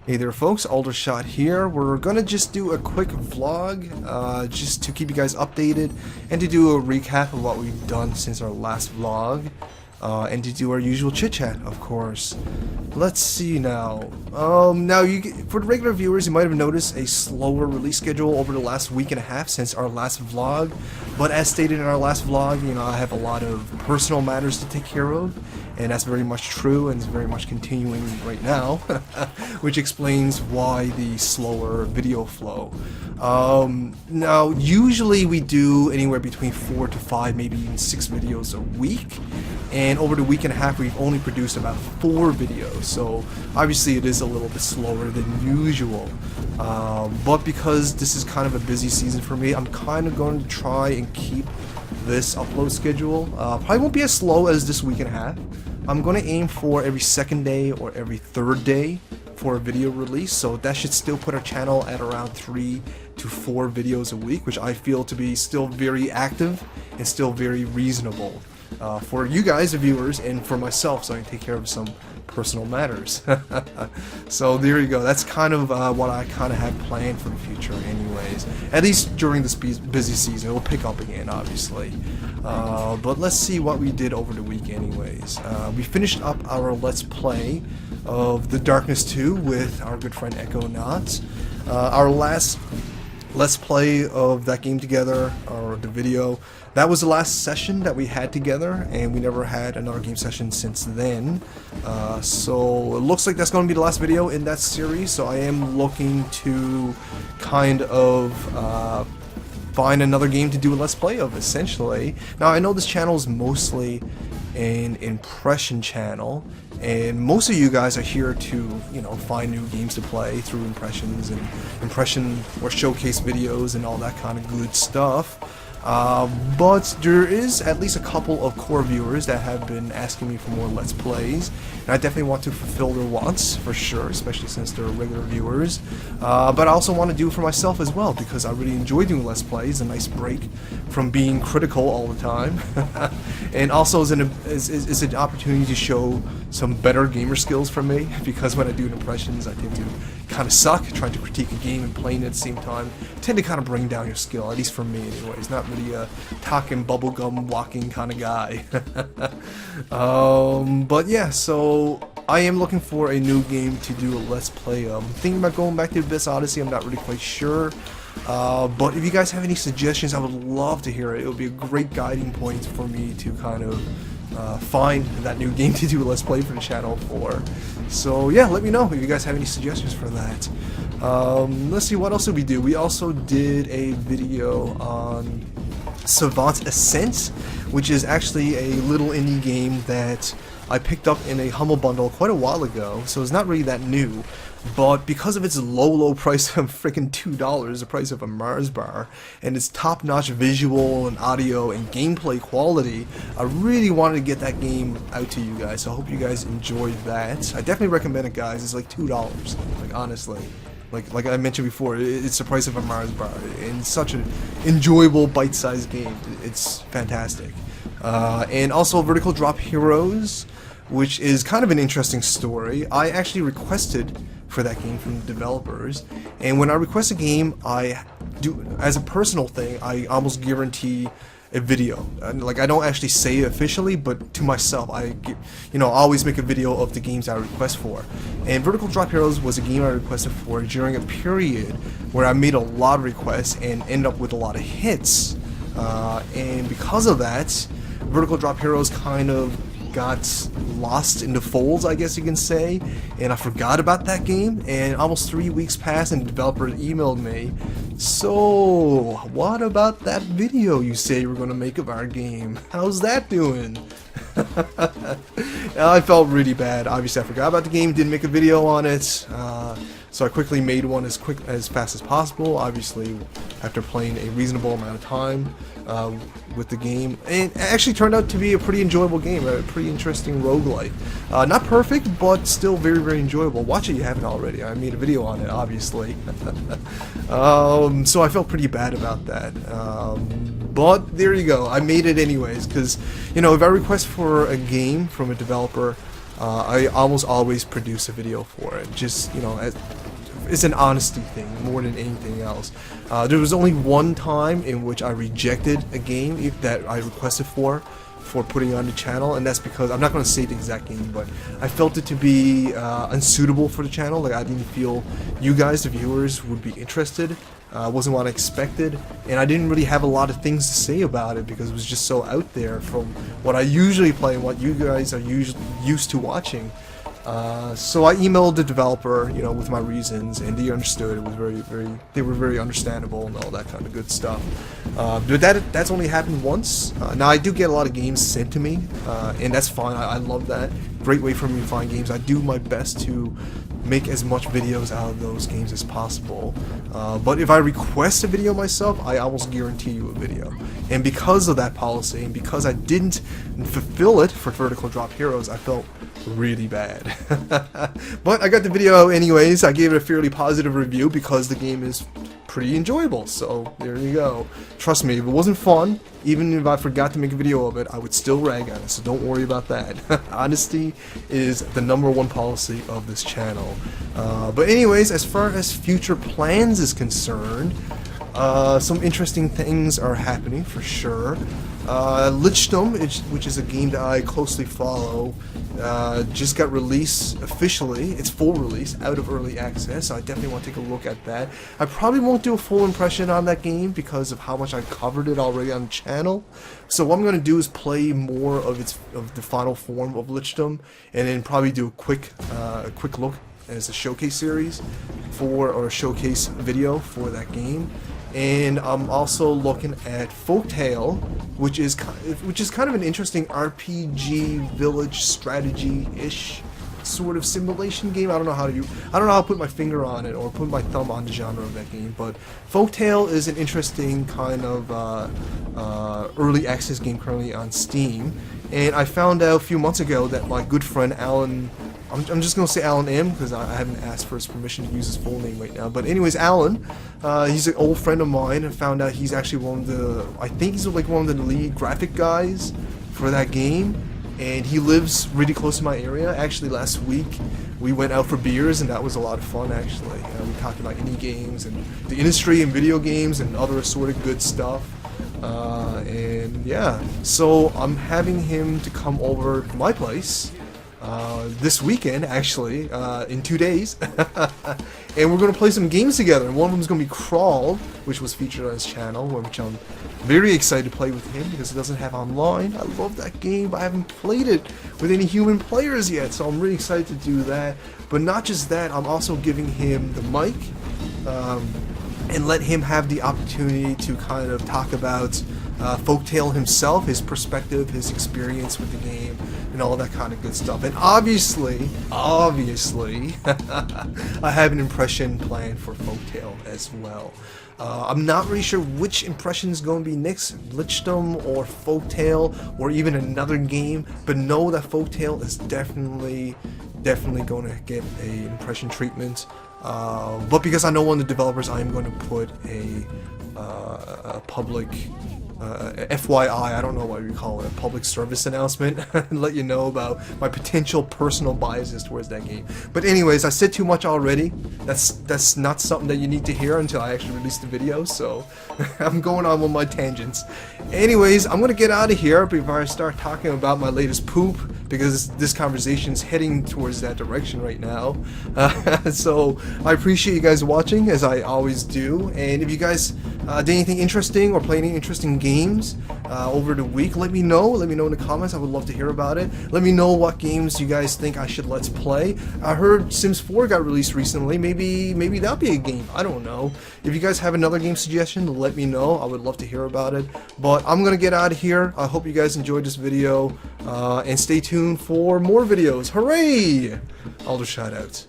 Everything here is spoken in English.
Hey there folks, Aldershot here. We're gonna just do a quick vlog, just to keep you guys updated and to do a recap of what we've done since our last vlog, and to do our usual chit chat, of course. Let's see now. For the regular viewers, you might have noticed a slower release schedule over the last week and a half since our last vlog. But as stated in our last vlog, I have a lot of personal matters to take care of, and that's very much true and is very much continuing right now, which explains why the slower video flow. Now, usually we do anywhere between 4 to 5, maybe even 6 videos a week, and over the week and a half we've only produced about 4 videos, so obviously it is a little bit slower than usual. But because this is kind of a busy season for me, I'm kind of going to try and keep this upload schedule. Probably won't be as slow as this week and a half. I'm going to aim for every second day or every third day for a video release, so that should still put our channel at around 3 to 4 videos a week, which I feel to be still very active and still very reasonable for you guys, the viewers, and for myself, so I can take care of some personal matters. So there you go. That's kind of what I kind of have planned for the future anyways. At least during this busy season. It will pick up again, obviously. But let's see what we did over the week anyways. We finished up our Let's Play of The Darkness 2 with our good friend Echonaut. Our last Let's Play of that game together, or the video, that was the last session that we had together, and we never had another game session since then. So it looks like that's going to be the last video in that series, so I am looking to kind of find another game to do a Let's Play of, essentially. Now, I know this channel is mostly an impression channel, and most of you guys are here to, find new games to play through impressions and impression or showcase videos and all that kind of good stuff. But there is at least a couple of core viewers that have been asking me for more Let's Plays, and I definitely want to fulfill their wants, for sure, especially since they're regular viewers. But I also want to do it for myself as well, because I really enjoy doing Let's Plays, a nice break from being critical all the time. And also is an opportunity to show some better gamer skills from me, because when I do impressions I tend to kind of suck, trying to critique a game and playing it at the same time. Tend to kind of bring down your skill, at least for me anyways. Not really a talking bubblegum walking kind of guy. But yeah, so I am looking for a new game to do a Let's Play of. I'm thinking about going back to Abyss Odyssey. I'm not really quite sure. But if you guys have any suggestions, I would love to hear it. It would be a great guiding point for me to kind of find that new game to do a Let's Play for the channel for. So yeah, let me know if you guys have any suggestions for that. Let's see, what else did we do? We also did a video on Savant Ascent, which is actually a little indie game that I picked up in a Humble Bundle quite a while ago, so it's not really that new. But because of its low price of freaking $2, the price of a Mars bar, and its top-notch visual and audio and gameplay quality, I really wanted to get that game out to you guys. So I hope you guys enjoyed that. I definitely recommend it, guys. It's like $2, like honestly. Like I mentioned before, it's the price of a Mars bar, and such an enjoyable bite-sized game. It's fantastic. And also Vertical Drop Heroes, which is kind of an interesting story. I actually requested for that game from the developers, and when I request a game, I do, as a personal thing, I almost guarantee a video. Like, I don't actually say it officially, but to myself, I always make a video of the games I request for. And Vertical Drop Heroes was a game I requested for during a period where I made a lot of requests and ended up with a lot of hits. And because of that, Vertical Drop Heroes kind of got lost in the folds, I guess you can say, and I forgot about that game, and almost 3 weeks passed and the developer emailed me, so what about that video you say you were going to make of our game? How's that doing? I felt really bad. Obviously I forgot about the game, didn't make a video on it, so I quickly made one as fast as possible, obviously after playing a reasonable amount of time with the game, and it actually turned out to be a pretty enjoyable game, a pretty interesting roguelike. Not perfect, but still very enjoyable. Watch it, you haven't already. I made a video on it, obviously. So I felt pretty bad about that. But there you go, I made it anyways, because, if I request for a game from a developer, I almost always produce a video for it. Just, you know, it's an honesty thing more than anything else. There was only one time in which I rejected a game that I requested for putting on the channel, and that's because I'm not going to say the exact game, but I felt it to be unsuitable for the channel. Like, I didn't feel you guys, the viewers, would be interested. Wasn't what I expected, and I didn't really have a lot of things to say about it because it was just so out there from what I usually play and what you guys are used to watching. So I emailed the developer, you know, with my reasons, and they understood. It was they were very understandable and all that kind of good stuff. But that's only happened once. Now I do get a lot of games sent to me, and that's fine. I love that. Great way for me to find games. I do my best to make as much videos out of those games as possible. But if I request a video myself, I almost guarantee you a video. And because of that policy, and because I didn't fulfill it for Vertical Drop Heroes, I felt really bad. But I got the video out anyways. I gave it a fairly positive review because the game is pretty enjoyable, so there you go. Trust me, if it wasn't fun, even if I forgot to make a video of it, I would still rag on it, so don't worry about that. Honesty is the #1 policy of this channel. But anyways, as far as future plans is concerned, some interesting things are happening for sure. Lichdom, which is a game that I closely follow, just got released officially. It's full release, out of early access, so I definitely want to take a look at that. I probably won't do a full impression on that game because of how much I covered it already on the channel. So what I'm going to do is play more of the final form of Lichdom, and then probably do a quick look as a showcase series or a showcase video for that game. And I'm also looking at Folktale, which is kind of an interesting RPG village strategy-ish sort of simulation game. I don't know how to put my finger on it or put my thumb on the genre of that game, but Folktale is an interesting kind of early access game currently on Steam. And I found out a few months ago that my good friend Alan, I'm just going to say Alan M because I haven't asked for his permission to use his full name right now. But anyways, Alan, he's an old friend of mine, and found out he's actually I think he's like one of the lead graphic guys for that game. And he lives really close to my area. Actually, last week we went out for beers, and that was a lot of fun actually. We talked about indie games and the industry and video games and other assorted good stuff. And yeah, so I'm having him to come over to my place this weekend, actually, in 2 days. And we're going to play some games together. And one of them is going to be Crawl, which was featured on his channel, which I'm very excited to play with him because it doesn't have online. I love that game, but I haven't played it with any human players yet, so I'm really excited to do that. But not just that, I'm also giving him the mic and let him have the opportunity to kind of talk about Folktale himself, his perspective, his experience with the game, and all that kind of good stuff. And obviously, I have an impression planned for Folktale as well. I'm not really sure which impression is going to be next, Lichdom or Folktale, or even another game, but know that Folktale is definitely going to get a impression treatment. But because I know one of the developers, I'm going to put a public FYI, I don't know what you call it, a public service announcement, and let you know about my potential personal biases towards that game. But anyways, I said too much already. That's not something that you need to hear until I actually release the video, so I'm going on with my tangents. Anyways, I'm gonna get out of here before I start talking about my latest poop, because this conversation's heading towards that direction right now. So I appreciate you guys watching, as I always do, and if you guys did anything interesting or play any interesting games over the week, let me know in the comments. I would love to hear about it. Let me know what games you guys think I should let's play. I heard Sims 4 got released recently. Maybe that'll be a game, I don't know. If you guys have another game suggestion, let me know. I would love to hear about it. But I'm gonna get out of here. I hope you guys enjoyed this video, and stay tuned for more videos. Hooray! Alder shout outs.